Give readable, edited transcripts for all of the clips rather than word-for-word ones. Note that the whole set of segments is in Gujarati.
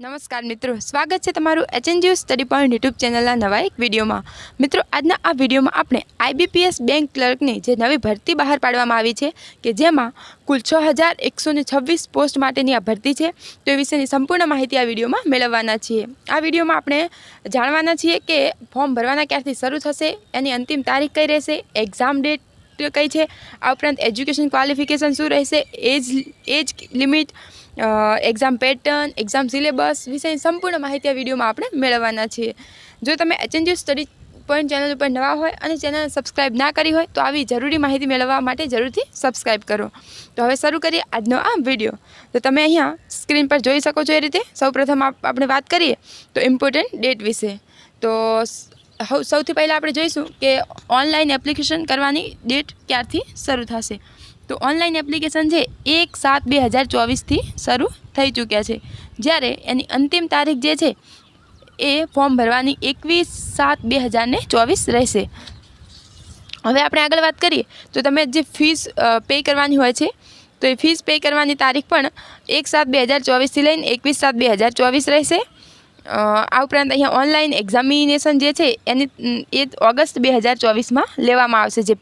નમસ્કાર મિત્રો, સ્વાગત છે તમારું HNGU સ્ટડી પોઈન્ટ યુટ્યુબ ચેનલના નવા એક વિડીયોમાં। મિત્રો, આજના આ વિડીયોમાં આપણે IBPS બેંક ક્લર્કની જે નવી ભરતી બહાર પાડવામાં આવી છે કે જેમાં કુલ 6126 પોસ્ટ માટેની આ ભરતી છે તો એ વિશેની સંપૂર્ણ માહિતી આ વિડીયોમાં મેળવવાના છીએ। આ વિડીયોમાં આપણે જાણવાના છીએ કે ફોર્મ ભરવાના ક્યારથી શરૂ થશે, એની અંતિમ તારીખ કઈ રહેશે, એક્ઝામ ડેટ કઈ છે, આ ઉપરાંત એજ્યુકેશન ક્વોલિફિકેશન શું રહેશે, age limit, exam pattern, exam syllabus વિશેની સંપૂર્ણ માહિતી આ વિડીયોમાં આપણે મેળવવાના છીએ। જો તમે HNGU સ્ટડી પોઈન્ટ ચેનલ ઉપર નવા હોય અને ચેનલ સબસ્ક્રાઈબ ના કરી હોય તો આવી જરૂરી માહિતી મેળવવા માટે જરૂરથી સબસ્ક્રાઈબ કરો। તો હવે શરૂ કરીએ આજનો આ વિડીયો। તો તમે અહીંયા સ્ક્રીન પર જોઈ શકો છો એ રીતે સૌપ્રથમ આપણે વાત કરીએ તો ઇમ્પોર્ટન્ટ ડેટ વિશે। તો સૌથી પહેલાં આપણે જોઈશું કે ઓનલાઈન એપ્લિકેશન કરવાની ડેટ ક્યારથી શરૂ થશે। તો ઓનલાઈન એપ્લિકેશન છે 1/7/2024થી શરૂ થઈ ચૂક્યા છે, જ્યારે એની અંતિમ તારીખ જે છે એ ફોર્મ ભરવાની 21/7/2024 રહેશે। હવે આપણે આગળ વાત કરીએ તો તમે જે ફીસ પે કરવાની હોય છે તો એ ફીસ પે કરવાની તારીખ પણ 1/7/2024થી લઈને 21/7/2024 રહેશે। આ ઉપરાંત અહીંયા ઓનલાઈન એક્ઝામિનેશન જે છે એની એ ઓગસ્ટ 2024માં લેવામાં આવશે। જે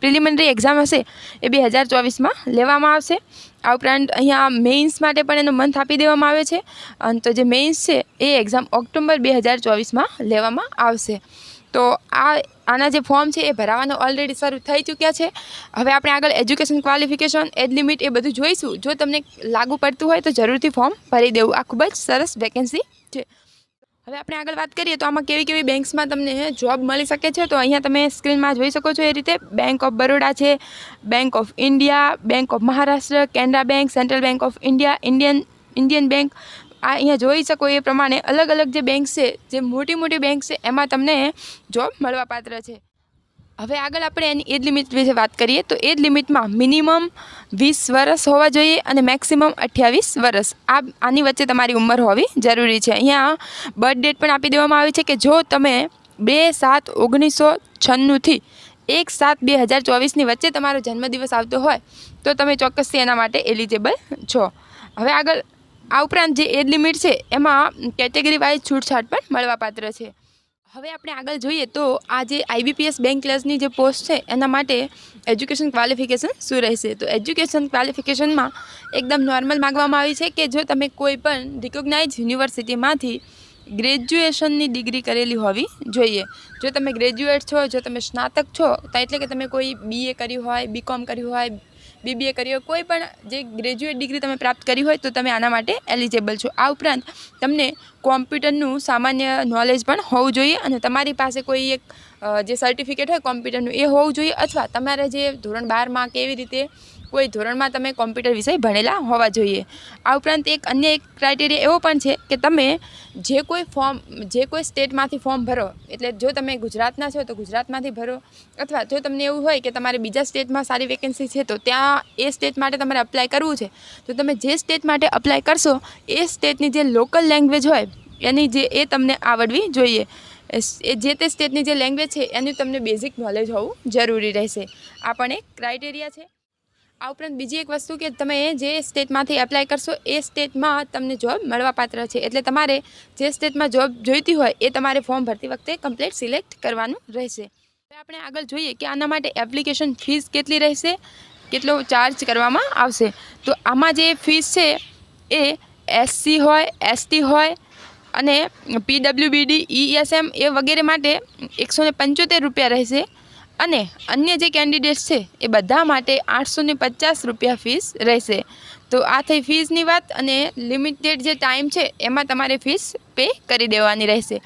પ્રિલિમિનરી એક્ઝામ હશે એ 2024માં લેવામાં આવશે। આ ઉપરાંત અહીંયા મેઇન્સ માટે પણ એનો મંથ આપી દેવામાં આવે છે, અને તો જે મેઇન્સ છે એ એક્ઝામ ઓક્ટોબર 2024માં લેવામાં આવશે। તો આના જે ફોર્મ છે એ ભરાવાનો ઓલરેડી શરૂ થઈ ચૂક્યા છે। હવે આપણે આગળ એજ્યુકેશન ક્વોલિફિકેશન, એજ લિમિટ એ બધું જોઈશું। જો તમને લાગુ પડતું હોય તો જરૂરથી ફોર્મ ભરી દેવું, આ ખૂબ જ સરસ વેકેન્સી છે। હવે આપણે આગળ વાત કરીએ તો આમાં કેવી કેવી બેંક્સમાં તમને જોબ મળી શકે છે। તો અહીંયા તમે સ્ક્રીનમાં જોઈ શકો છો એ રીતે બેંક ઓફ બરોડા છે, bank of India, bank of Maharashtra, Canara bank, central bank of India, Indian bank, આ અહીંયા જોઈ શકો એ પ્રમાણે અલગ અલગ જે બેંક છે, જે મોટી મોટી બેંક છે એમાં તમને જોબ મળવાપાત્ર છે। હવે આગળ આપણે એની એજ લિમિટ વિશે વાત કરીએ તો એજ લિમિટમાં મિનિમમ 20 વર્ષ હોવા જોઈએ અને મેક્સિમમ 28 વર્ષ, આની વચ્ચે તમારી ઉંમર હોવી જરૂરી છે। અહીંયા બર્થ ડેટ પણ આપી દેવામાં આવી છે કે જો તમે 2/7/1996થી 1/7/2024ની વચ્ચે તમારો જન્મદિવસ આવતો હોય તો તમે ચોક્કસથી એના માટે એલિજિબલ છો। હવે આગળ આ ઉપરાંત જે એજ લિમિટ છે એમાં કેટેગરી વાઇઝ છૂટછાટ પણ મળવાપાત્ર છે। હવે આપણે આગળ જોઈએ તો આ જે IBPS બેંક ક્લર્કની જે પોસ્ટ છે એના માટે એજ્યુકેશન ક્વોલિફિકેશન શું રહેશે। તો એજ્યુકેશન ક્વોલિફિકેશનમાં એકદમ નોર્મલ માગવામાં આવી છે કે જો તમે કોઈ પણ રિકોગ્નાઇઝ યુનિવર્સિટીમાંથી ગ્રેજ્યુએશનની ડિગ્રી કરેલી હોવી જોઈએ। જો તમે ગ્રેજ્યુએટ છો, જો તમે સ્નાતક છો, તો એટલે કે તમે કોઈ BA કર્યું હોય, BCom કર્યું હોય, BBA કર્યું હોય, કોઈ પણ જે ગ્રેજ્યુએટ ડિગ્રી તમે પ્રાપ્ત કરી હોય તો તમે આના માટે એલિજિબલ છો। આ ઉપરાંત તમને કોમ્પ્યુટરનું સામાન્ય નોલેજ પણ હોવું જોઈએ અને તમારી પાસે કોઈ એક જે સર્ટિફિકેટ હોય કોમ્પ્યુટરનું એ હોવું જોઈએ, અથવા તમારે જે ધોરણ 12માં કે એવી રીતે કોઈ ધોરણમાં તમે કોમ્પ્યુટર વિષય ભણેલા હોવા જોઈએ। આ ઉપરાંત અન્ય એક ક્રાઇટેરિયા એવો પણ છે કે તમે જે કોઈ સ્ટેટમાંથી ફોર્મ ભરો, એટલે જો તમે ગુજરાતના છો તો ગુજરાતમાંથી ભરો, અથવા જો તમને એવું હોય કે તમારે બીજા સ્ટેટમાં સારી વેકેન્સી છે તો ત્યાં એ સ્ટેટ માટે તમારે અપ્લાય કરવું છે તો તમે જે સ્ટેટ માટે અપ્લાય કરશો એ સ્ટેટની જે લોકલ લેંગ્વેજ હોય એની એ તમને આવડવી જોઈએ। એ જે તે સ્ટેટની જે લેંગ્વેજ છે એનું તમને બેઝિક નોલેજ હોવું જરૂરી રહેશે, આ પણ એક ક્રાઇટેરિયા છે। આ ઉપરાંત બીજી એક વસ્તુ કે તમે જે સ્ટેટમાંથી એપ્લાય કરશો એ સ્ટેટમાં તમને જોબ મળવાપાત્ર છે, એટલે તમારે જે સ્ટેટમાં જોબ જોઈતી હોય એ તમારે ફોર્મ ભરતી વખતે કમ્પ્લીટ સિલેક્ટ કરવાનું રહેશે। હવે આપણે આગળ જોઈએ કે આના માટે એપ્લિકેશન ફીસ કેટલી રહેશે, કેટલો ચાર્જ કરવામાં આવશે। તો આમાં જે ફીસ છે એ SC હોય, ST હોય અને PWBD, ESM એ વગેરે માટે 175 રૂપિયા રહેશે, અને અન્ય જે કેન્ડિડેટ્સ છે એ બધા માટે 850 રૂપિયા ફીસ રહેશે। તો આ થઈ ફીસની વાત, અને લિમિટેડ જે ટાઈમ છે એમાં તમારે ફીસ પે કરી દેવાની રહેશે।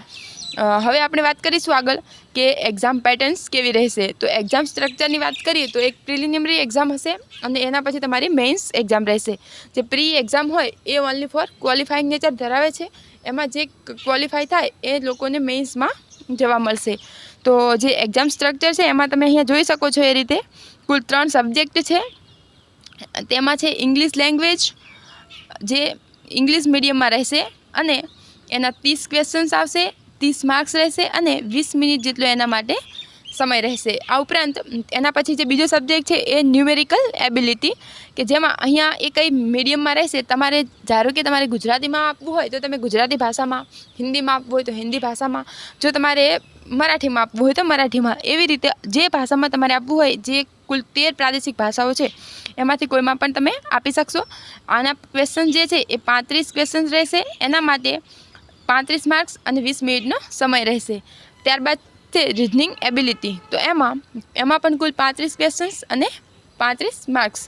હવે આપણે વાત કરીશું આગળ કે એક્ઝામ પેટર્ન્સ કેવી રહેશે। તો એક્ઝામ સ્ટ્રક્ચરની વાત કરીએ તો એક પ્રિલિમિનરી એક્ઝામ હશે અને એના પછી તમારી મેઇન્સ એક્ઝામ રહેશે। જે પ્રી એક્ઝામ હોય એ ઓનલી ફોર ક્વોલિફાઈંગ નેચર ધરાવે છે, એમાં જે ક્વોલિફાય થાય એ લોકોને મેઇન્સમાં જવા મળશે। તો જે એક્ઝામ સ્ટ્રક્ચર છે એમાં તમે અહીંયા જોઈ શકો છો એ રીતે કુલ 3 સબ્જેક્ટ છે, તેમાં છે ઇંગ્લિશ લેંગ્વેજ, જે ઇંગ્લિશ મીડિયમમાં રહેશે, અને એના 30 ક્વેશ્ચન્સ આવશે, 30 માર્ક્સ રહેશે અને 20 મિનિટ જેટલો એના માટે સમય રહેશે। આ ઉપરાંત એના પછી જે બીજો સબ્જેક્ટ છે એ ન્યુમેરિકલ એબિલિટી, કે જેમાં અહીંયા એ કઈ મીડિયમમાં રહેશે, તમારે ધારો કે તમારે ગુજરાતીમાં આપવું હોય તો તમે ગુજરાતી ભાષામાં, હિન્દીમાં આપવું હોય તો હિન્દી ભાષામાં, જો તમારે મરાઠીમાં આપવું હોય તો મરાઠીમાં, એવી રીતે જે ભાષામાં તમારે આપવું હોય, જે કુલ 13 પ્રાદેશિક ભાષાઓ છે એમાંથી કોઈમાં પણ તમે આપી શકશો। આના ક્વેશ્ચન જે છે એ 35 ક્વેશ્ચન રહેશે, એના માટે 35 માર્ક્સ અને 20 મિનિટનો સમય રહેશે। ત્યારબાદ છે રીઝનિંગ એબિલિટી, તો એમાં પણ કુલ 35 ક્વેશ્ચન્સ અને 35 માર્ક્સ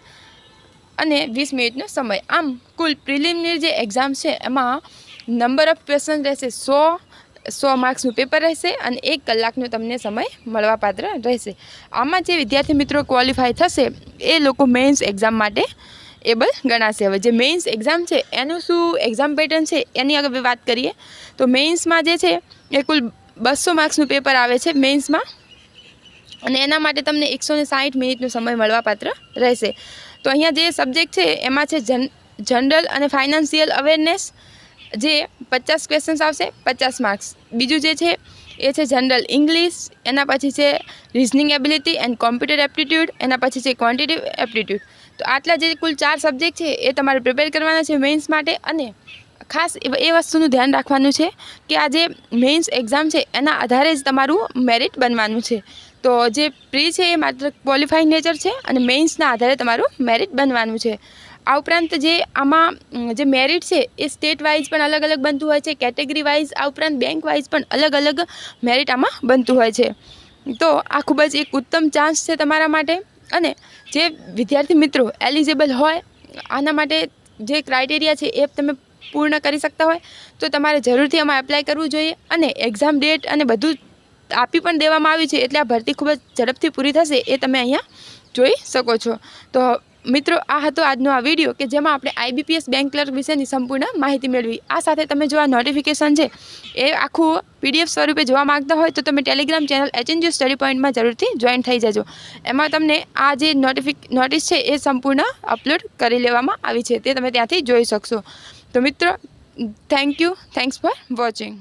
અને 20 મિનિટનો સમય। આમ કુલ પ્રિલિમિનરી જે એક્ઝામ છે એમાં નંબર ઓફ ક્વેશ્ચન રહેશે 100 માર્ક્સનું પેપર રહેશે અને 1 કલાકનો તમને સમય મળવાપાત્ર રહેશે। આમાં જે વિદ્યાર્થી મિત્રો ક્વોલિફાય થશે એ લોકો મેઇન્સ એક્ઝામ માટે એબલ ગણાશે। હવે જે મેઇન્સ એક્ઝામ છે એનું શું એક્ઝામ પેટર્ન છે એની આગળ વાત કરીએ તો મેઇન્સમાં જે છે એ કુલ 200 માર્ક્સનું પેપર આવે છે મેઇન્સમાં, અને એના માટે તમને 160 મિનિટનો સમય મળવાપાત્ર રહેશે। તો અહીંયા જે સબ્જેક્ટ છે એમાં છે જનરલ અને ફાઇનાન્શિયલ અવેરનેસ, જે 50 ક્વેશ્ચન્સ આવશે, 50 માર્ક્સ। બીજું જે છે એ છે જનરલ ઇંગ્લિશ, એના પછી છે reasoning ability and computer aptitude, એના પછી છે ક્વોન્ટિટિવ એપ્ટિટ્યૂડ। તો આટલા જે કુલ 4 સબ્જેક્ટ છે એ તમારે પ્રિપેર કરવાના છે મેઇન્સ માટે। અને ખાસ એ વસ્તુનું ધ્યાન રાખવાનું છે કે આ જે મેઇન્સ એક્ઝામ છે એના આધારે જ તમારું મેરિટ બનવાનું છે। તો જે પ્રી છે એ માત્ર ક્વોલિફાઈંગ નેચર છે અને મેઇન્સના આધારે તમારું મેરિટ બનવાનું છે। આ ઉપરાંત જે આમાં જે મેરિટ છે એ સ્ટેટ વાઇઝ પણ અલગ અલગ બનતું હોય છે, કેટેગરી વાઇઝ, આ ઉપરાંત બેંક વાઇઝ પણ અલગ અલગ મેરિટ આમાં બનતું હોય છે। તો આ ખૂબ જ એક ઉત્તમ ચાન્સ છે તમારા માટે। અને જે વિદ્યાર્થી મિત્રો એલિજિબલ હોય, આના માટે જે ક્રાઇટેરિયા છે એ તમે પૂર્ણ કરી શકતા હોય તો તમારે જરૂરથી આમાં એપ્લાય કરવું જોઈએ। અને એક્ઝામ ડેટ અને બધું આપી પણ દેવામાં આવ્યું છે, એટલે આ ભરતી ખૂબ જ ઝડપથી પૂરી થશે એ તમે અહીંયા જોઈ શકો છો। તો મિત્રો આ હતો આજનો આ વિડીયો કે જેમાં આપણે IBPS બેંક ક્લર્ક વિશેની સંપૂર્ણ માહિતી મેળવી। આ સાથે તમે જો આ નોટિફિકેશન છે એ આખું PDF સ્વરૂપે જોવા માંગતા હોય તો તમે ટેલિગ્રામ ચેનલ HNGU સ્ટડી પોઈન્ટમાં જરૂરથી જોઈન થઈ જજો। એમાં તમને આ જે નોટિસ છે એ સંપૂર્ણ અપલોડ કરી લેવામાં આવી છે, તે તમે ત્યાંથી જોઈ શકશો। તો મિત્રો થેન્ક્સ ફોર વોચિંગ।